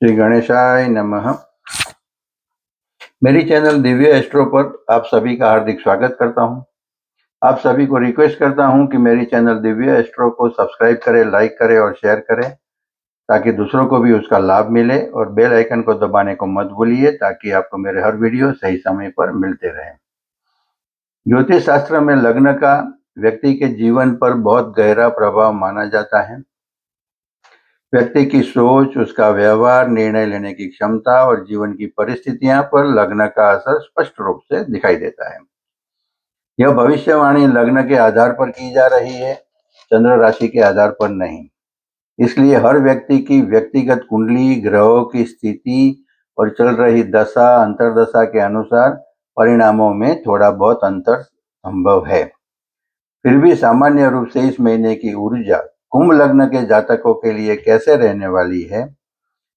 श्री गणेशाय नमः। मेरी चैनल दिव्य एस्ट्रो पर आप सभी का हार्दिक स्वागत करता हूं। आप सभी को रिक्वेस्ट करता हूं कि मेरी चैनल दिव्य एस्ट्रो को सब्सक्राइब करें, लाइक करें और शेयर करें ताकि दूसरों को भी उसका लाभ मिले, और बेल आइकन को दबाने को मत भूलिए ताकि आपको मेरे हर वीडियो सही समय पर मिलते रहे। ज्योतिष शास्त्र में लग्न का व्यक्ति के जीवन पर बहुत गहरा प्रभाव माना जाता है। व्यक्ति की सोच, उसका व्यवहार, निर्णय लेने की क्षमता और जीवन की परिस्थितियां पर लग्न का असर स्पष्ट रूप से दिखाई देता है। यह भविष्यवाणी लग्न के आधार पर की जा रही है, चंद्र राशि के आधार पर नहीं। इसलिए हर व्यक्ति की व्यक्तिगत कुंडली, ग्रहों की स्थिति और चल रही दशा अंतर्दशा के अनुसार परिणामों में थोड़ा बहुत अंतर संभव है। फिर भी सामान्य रूप से इस महीने की ऊर्जा कुंभ लग्न के जातकों के लिए कैसे रहने वाली है,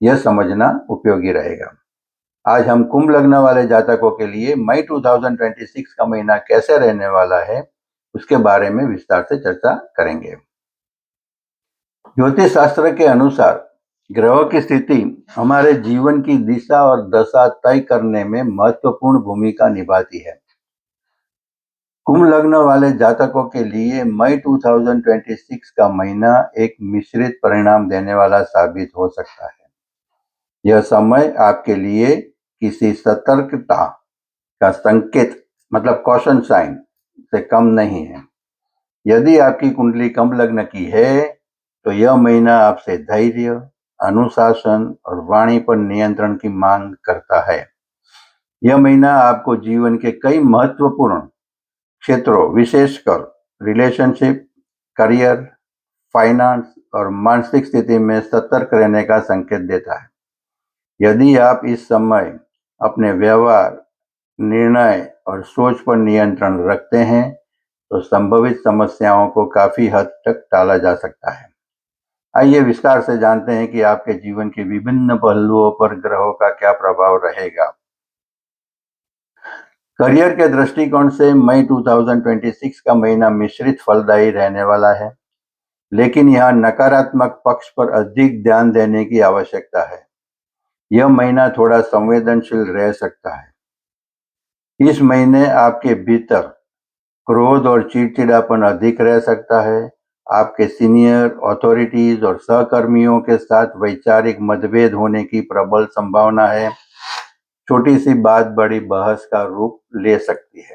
यह समझना उपयोगी रहेगा। आज हम कुंभ लग्न वाले जातकों के लिए मई 2026 का महीना कैसे रहने वाला है, उसके बारे में विस्तार से चर्चा करेंगे। ज्योतिष शास्त्र के अनुसार ग्रहों की स्थिति हमारे जीवन की दिशा और दशा तय करने में महत्वपूर्ण भूमिका निभाती है। कुंभ लग्न वाले जातकों के लिए मई 2026 का महीना एक मिश्रित परिणाम देने वाला साबित हो सकता है। यह समय आपके लिए किसी सतर्कता का संकेत मतलब कॉशन साइन से कम नहीं है। यदि आपकी कुंडली कुंभ लग्न की है तो यह महीना आपसे धैर्य, अनुशासन और वाणी पर नियंत्रण की मांग करता है। यह महीना आपको जीवन के कई महत्वपूर्ण क्षेत्रों, विशेषकर रिलेशनशिप, करियर, फाइनेंस और मानसिक स्थिति में सतर्क रहने का संकेत देता है। यदि आप इस समय अपने व्यवहार, निर्णय और सोच पर नियंत्रण रखते हैं तो संभवित समस्याओं को काफी हद तक टाला जा सकता है। आइए विस्तार से जानते हैं कि आपके जीवन के विभिन्न पहलुओं पर ग्रहों का क्या प्रभाव रहेगा। करियर के दृष्टिकोण से मई 2026 का महीना मिश्रित फलदायी रहने वाला है, लेकिन यहाँ नकारात्मक पक्ष पर अधिक ध्यान देने की आवश्यकता है। यह महीना थोड़ा संवेदनशील रह सकता है। इस महीने आपके भीतर क्रोध और चिड़चिड़ापन अधिक रह सकता है। आपके सीनियर अथॉरिटीज और सहकर्मियों के साथ वैचारिक मतभेद होने की प्रबल संभावना है। छोटी सी बात बड़ी बहस का रूप ले सकती है।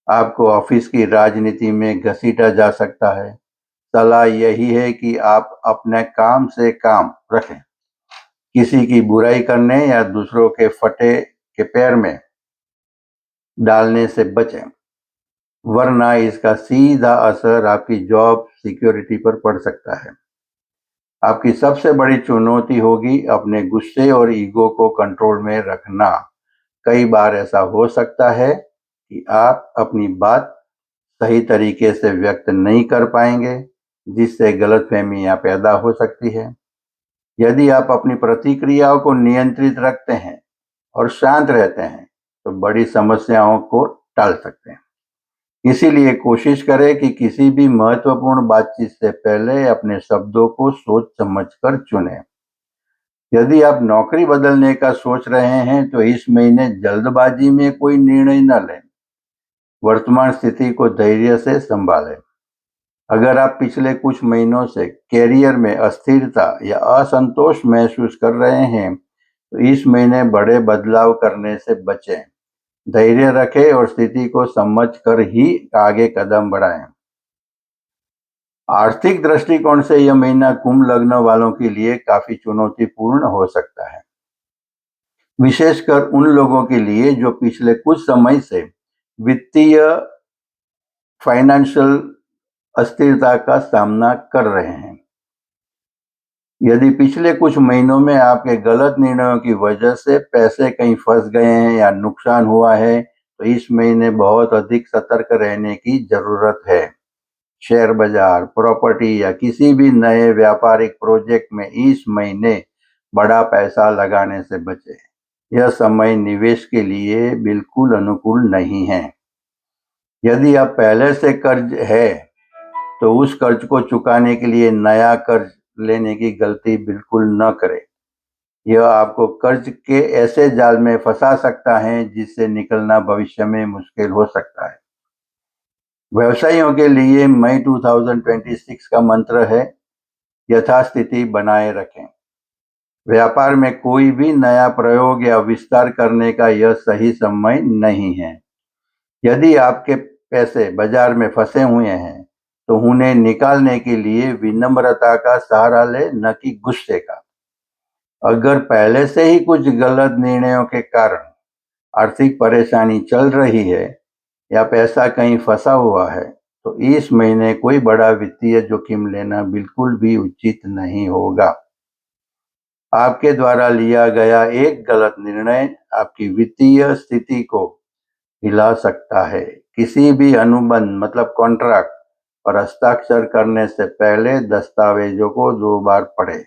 आपको ऑफिस की राजनीति में घसीटा जा सकता है। सलाह यही है कि आप अपने काम से काम रखें। किसी की बुराई करने या दूसरों के फटे के पैर में डालने से बचें, वरना इसका सीधा असर आपकी जॉब सिक्योरिटी पर पड़ सकता है। आपकी सबसे बड़ी चुनौती होगी अपने गुस्से और ईगो को कंट्रोल में रखना। कई बार ऐसा हो सकता है कि आप अपनी बात सही तरीके से व्यक्त नहीं कर पाएंगे, जिससे गलतफहमियां पैदा हो सकती है। यदि आप अपनी प्रतिक्रियाओं को नियंत्रित रखते हैं और शांत रहते हैं तो बड़ी समस्याओं को टाल सकते हैं। इसीलिए कोशिश करें कि किसी भी महत्वपूर्ण बातचीत से पहले अपने शब्दों को सोच समझकर चुनें। यदि आप नौकरी बदलने का सोच रहे हैं तो इस महीने जल्दबाजी में कोई निर्णय न लें। वर्तमान स्थिति को धैर्य से संभालें। अगर आप पिछले कुछ महीनों से कैरियर में अस्थिरता या असंतोष महसूस कर रहे हैं तो इस महीने बड़े बदलाव करने से बचें। धैर्य रखें और स्थिति को समझकर ही आगे कदम बढ़ाएं। आर्थिक दृष्टिकोण से यह महीना कुंभ लग्न वालों के लिए काफी चुनौतीपूर्ण हो सकता है, विशेषकर उन लोगों के लिए जो पिछले कुछ समय से वित्तीय फाइनेंशियल अस्थिरता का सामना कर रहे हैं। यदि पिछले कुछ महीनों में आपके गलत निर्णयों की वजह से पैसे कहीं फंस गए हैं या नुकसान हुआ है तो इस महीने बहुत अधिक सतर्क रहने की जरूरत है। शेयर बाजार, प्रॉपर्टी या किसी भी नए व्यापारिक प्रोजेक्ट में इस महीने बड़ा पैसा लगाने से बचें। यह समय निवेश के लिए बिल्कुल अनुकूल नहीं है। यदि आप पहले से कर्ज है तो उस कर्ज को चुकाने के लिए नया कर्ज लेने की गलती बिल्कुल न करें। यह आपको कर्ज के ऐसे जाल में फंसा सकता है जिससे निकलना भविष्य में मुश्किल हो सकता है। व्यवसायियों के लिए मई 2026 का मंत्र है, यथास्थिति बनाए रखें। व्यापार में कोई भी नया प्रयोग या विस्तार करने का यह सही समय नहीं है। यदि आपके पैसे बाजार में फंसे हुए हैं, तो उन्हें निकालने के लिए विनम्रता का सहारा लें, न कि गुस्से का। अगर पहले से ही कुछ गलत निर्णयों के कारण आर्थिक परेशानी चल रही है या पैसा कहीं फंसा हुआ है, तो इस महीने कोई बड़ा वित्तीय जोखिम लेना बिल्कुल भी उचित नहीं होगा। आपके द्वारा लिया गया एक गलत निर्णय आपकी वित्तीय स्थिति को हिला सकता है। किसी भी अनुबंध मतलब कॉन्ट्रैक्ट पर हस्ताक्षर करने से पहले दस्तावेजों को 2 बार पढ़ें।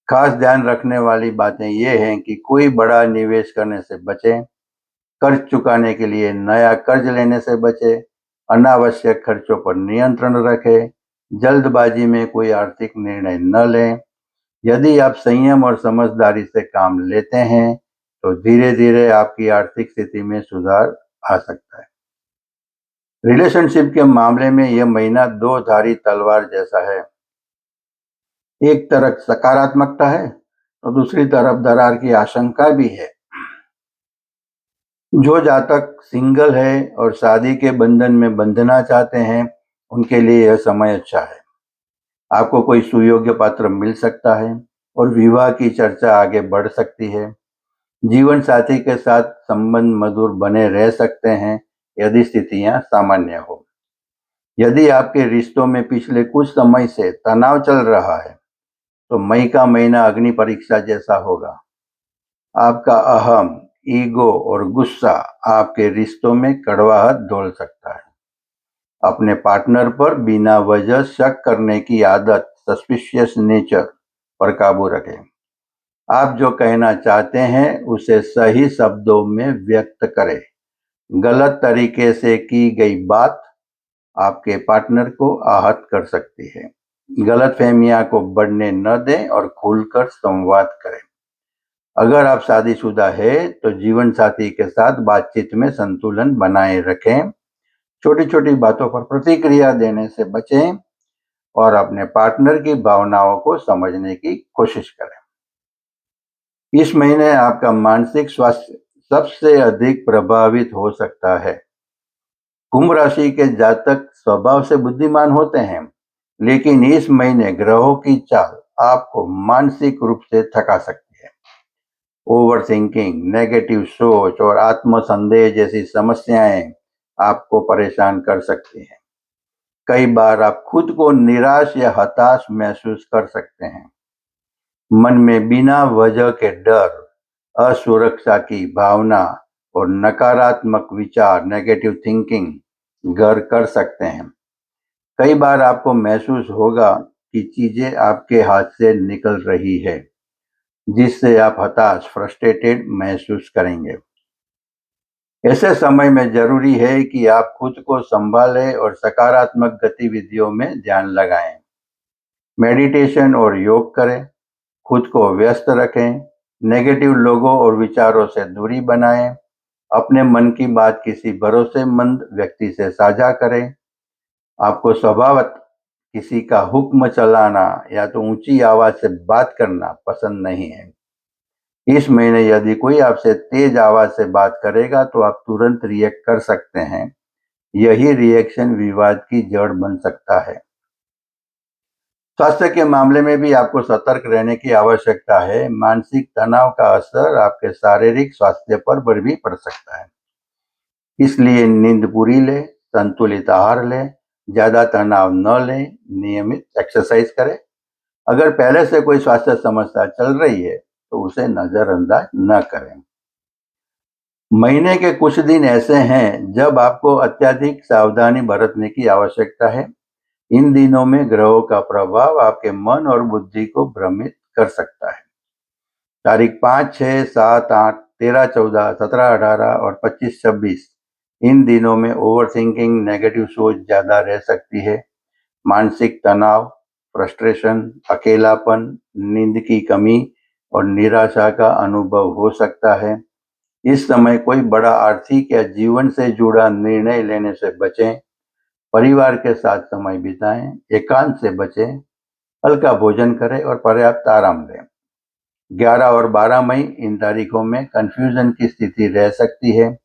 खास ध्यान रखने वाली बातें ये हैं कि कोई बड़ा निवेश करने से बचें, कर्ज चुकाने के लिए नया कर्ज लेने से बचें, अनावश्यक खर्चों पर नियंत्रण रखें, जल्दबाजी में कोई आर्थिक निर्णय न लें। यदि आप संयम और समझदारी से काम लेते हैं, तो धीरे-धीरे आपकी आर्थिक स्थिति में सुधार आ सकता है। रिलेशनशिप के मामले में यह महीना दो धारी तलवार जैसा है। एक तरफ सकारात्मकता है, तो दूसरी तरफ दरार की आशंका भी है। जो जातक सिंगल है और शादी के बंधन में बंधना चाहते हैं, उनके लिए यह समय अच्छा है। आपको कोई सुयोग्य पात्र मिल सकता है और विवाह की चर्चा आगे बढ़ सकती है। जीवन साथी के साथ संबंध मधुर बने रह सकते हैं यदि स्थितियां सामान्य हो। यदि आपके रिश्तों में पिछले कुछ समय से तनाव चल रहा है, तो मई का महीना अग्नि परीक्षा जैसा होगा। आपका अहम, ईगो और गुस्सा आपके रिश्तों में कड़वाहट डोल सकता है। अपने पार्टनर पर बिना वजह शक करने की आदत, सस्पिशियस नेचर पर काबू रखें। आप जो कहना चाहते हैं उसे सही शब्दों में व्यक्त करें। गलत तरीके से की गई बात आपके पार्टनर को आहत कर सकती है। गलतफहमियां को बढ़ने न दें और खुलकर संवाद करें। अगर आप शादीशुदा है, तो जीवन साथी के साथ बातचीत में संतुलन बनाए रखें। छोटी छोटी बातों पर प्रतिक्रिया देने से बचें और अपने पार्टनर की भावनाओं को समझने की कोशिश करें। इस महीने आपका मानसिक स्वास्थ्य सबसे अधिक प्रभावित हो सकता है। कुंभ राशि के जातक स्वभाव से बुद्धिमान होते हैं, लेकिन इस महीने ग्रहों की चाल आपको मानसिक रूप से थका सकती है। ओवर थिंकिंग, नेगेटिव सोच और आत्मसंदेह जैसी समस्याएं आपको परेशान कर सकती हैं। कई बार आप खुद को निराश या हताश महसूस कर सकते हैं। मन में बिना वजह के डर, असुरक्षा की भावना और नकारात्मक विचार, नेगेटिव थिंकिंग घर कर सकते हैं। कई बार आपको महसूस होगा कि चीजें आपके हाथ से निकल रही है, जिससे आप हताश, फ्रस्ट्रेटेड महसूस करेंगे। ऐसे समय में जरूरी है कि आप खुद को संभालें और सकारात्मक गतिविधियों में ध्यान लगाएं। मेडिटेशन और योग करें, खुद को व्यस्त रखें, नेगेटिव लोगों और विचारों से दूरी बनाएं, अपने मन की बात किसी भरोसेमंद व्यक्ति से साझा करें। आपको स्वभावतः किसी का हुक्म चलाना या तो ऊंची आवाज से बात करना पसंद नहीं है। इस महीने यदि कोई आपसे तेज आवाज से बात करेगा, तो आप तुरंत रिएक्ट कर सकते हैं। यही रिएक्शन विवाद की जड़ बन सकता है। स्वास्थ्य के मामले में भी आपको सतर्क रहने की आवश्यकता है। मानसिक तनाव का असर आपके शारीरिक स्वास्थ्य पर भी पड़ सकता है। इसलिए नींद पूरी लें, संतुलित आहार लें, ज्यादा तनाव न लें, नियमित एक्सरसाइज करें। अगर पहले से कोई स्वास्थ्य समस्या चल रही है, तो उसे नजरअंदाज न करें। महीने के कुछ दिन ऐसे हैं जब आपको अत्यधिक सावधानी बरतने की आवश्यकता है। इन दिनों में ग्रहों का प्रभाव आपके मन और बुद्धि को भ्रमित कर सकता है। तारीख 5, 6, 7, 8, 13, 14, 17, 18 और 25, 26 इन दिनों में ओवर थिंकिंग, नेगेटिव सोच ज्यादा रह सकती है। मानसिक तनाव, फ्रस्ट्रेशन, अकेलापन, नींद की कमी और निराशा का अनुभव हो सकता है। इस समय कोई बड़ा आर्थिक या जीवन से जुड़ा निर्णय लेने से बचें। परिवार के साथ समय बिताएं, एकांत से बचें, हल्का भोजन करें और पर्याप्त आराम लें। 11 और 12 मई इन तारीखों में कंफ्यूजन की स्थिति रह सकती है।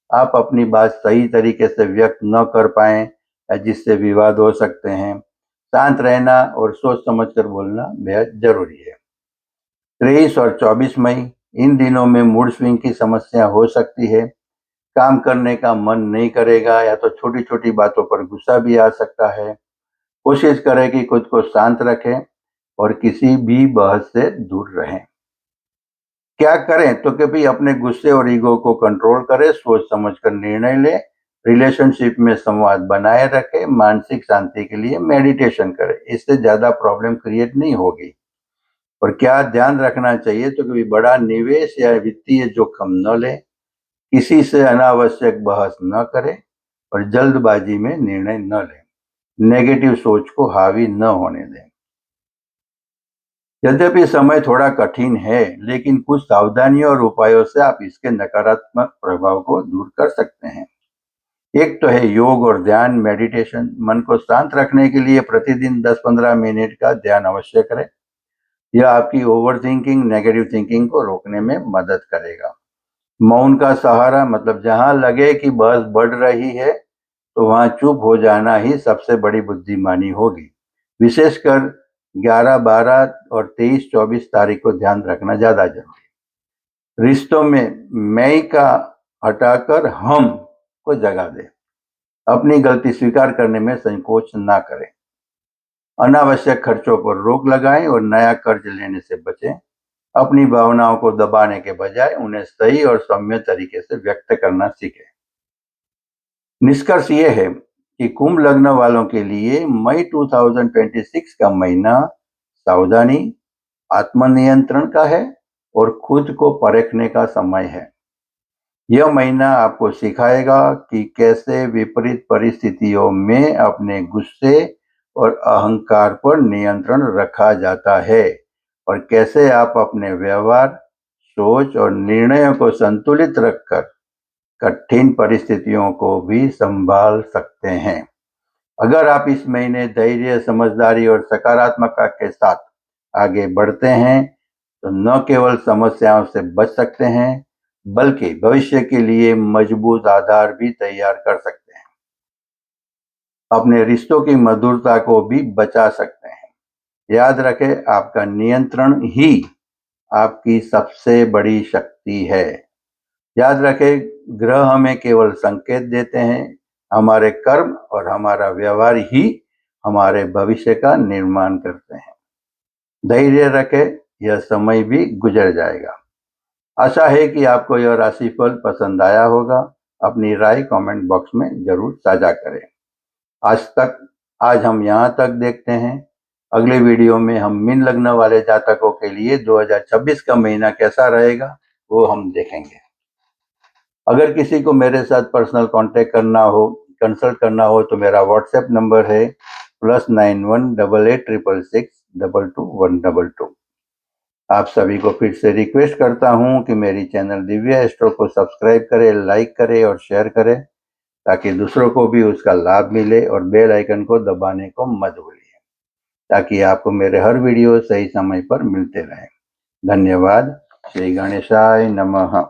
आप अपनी बात सही तरीके से व्यक्त न कर पाएं या जिससे विवाद हो सकते हैं। शांत रहना और सोच समझकर बोलना बेहद जरूरी है। 23 और 24 मई इन दिनों में मूड स्विंग की समस्या हो सकती है। काम करने का मन नहीं करेगा या तो छोटी छोटी बातों पर गुस्सा भी आ सकता है। कोशिश करें कि खुद को शांत रखें और किसी भी बहस से दूर रहें। क्या करें तो कभी अपने गुस्से और ईगो को कंट्रोल करें, सोच समझकर निर्णय लें, रिलेशनशिप में संवाद बनाए रखें, मानसिक शांति के लिए मेडिटेशन करें। इससे ज्यादा प्रॉब्लम क्रिएट नहीं होगी। और क्या ध्यान रखना चाहिए तो कभी बड़ा निवेश या वित्तीय जोखिम न लें, किसी से अनावश्यक बहस न करें और जल्दबाजी में निर्णय न लें। नेगेटिव सोच को हावी न होने दें। यद्यपि समय थोड़ा कठिन है, लेकिन कुछ सावधानियों और उपायों से आप इसके नकारात्मक प्रभाव को दूर कर सकते हैं। एक तो है योग और ध्यान, मेडिटेशन। मन को शांत रखने के लिए प्रतिदिन 10-15 मिनट का ध्यान अवश्य करें। यह आपकी ओवर थिंकिंग, नेगेटिव थिंकिंग को रोकने में मदद करेगा। मौन का सहारा, मतलब जहां लगे कि बहस बढ़ रही है तो वहां चुप हो जाना ही सबसे बड़ी बुद्धिमानी होगी। विशेषकर 11, 12 और 23, 24 तारीख को ध्यान रखना ज्यादा जरूरी। रिश्तों में मैं का हटाकर हम को जगह दे। अपनी गलती स्वीकार करने में संकोच ना करें। अनावश्यक खर्चों पर रोक लगाएं और नया कर्ज लेने से बचें। अपनी भावनाओं को दबाने के बजाय उन्हें सही और सौम्य तरीके से व्यक्त करना सीखें। निष्कर्ष ये है कि कुंभ लग्न वालों के लिए मई 2026 का महीना सावधानी, आत्मनियंत्रण का है और खुद को परखने का समय है। यह महीना आपको सिखाएगा कि कैसे विपरीत परिस्थितियों में अपने गुस्से और अहंकार पर नियंत्रण रखा जाता है और कैसे आप अपने व्यवहार, सोच और निर्णयों को संतुलित रखकर कठिन परिस्थितियों को भी संभाल सकते हैं। अगर आप इस महीने धैर्य, समझदारी और सकारात्मकता के साथ आगे बढ़ते हैं तो न केवल समस्याओं से बच सकते हैं, बल्कि भविष्य के लिए मजबूत आधार भी तैयार कर सकते हैं। अपने रिश्तों की मधुरता को भी बचा सकते हैं। याद रखें, आपका नियंत्रण ही आपकी सबसे बड़ी शक्ति है। याद रखें, ग्रह हमें केवल संकेत देते हैं। हमारे कर्म और हमारा व्यवहार ही हमारे भविष्य का निर्माण करते हैं। धैर्य रखें, यह समय भी गुजर जाएगा। आशा है कि आपको यह राशिफल पसंद आया होगा। अपनी राय कमेंट बॉक्स में जरूर साझा करें। आज हम यहाँ तक देखते हैं। अगले वीडियो में हम मीन लग्न वाले जातकों के लिए 2026 का महीना कैसा रहेगा वो हम देखेंगे। अगर किसी को मेरे साथ पर्सनल कांटेक्ट करना हो, कंसल्ट करना हो तो मेरा व्हाट्सएप नंबर है +91 8866622122। आप सभी को फिर से रिक्वेस्ट करता हूं कि मेरी चैनल दिव्या एस्ट्रो को सब्सक्राइब करें, लाइक करें और शेयर करें ताकि दूसरों को भी उसका लाभ मिले, और बेल आइकन को दबाने को मत भूलिए ताकि आपको मेरे हर वीडियो सही समय पर मिलते रहे। धन्यवाद। श्री गणेशाय नमः।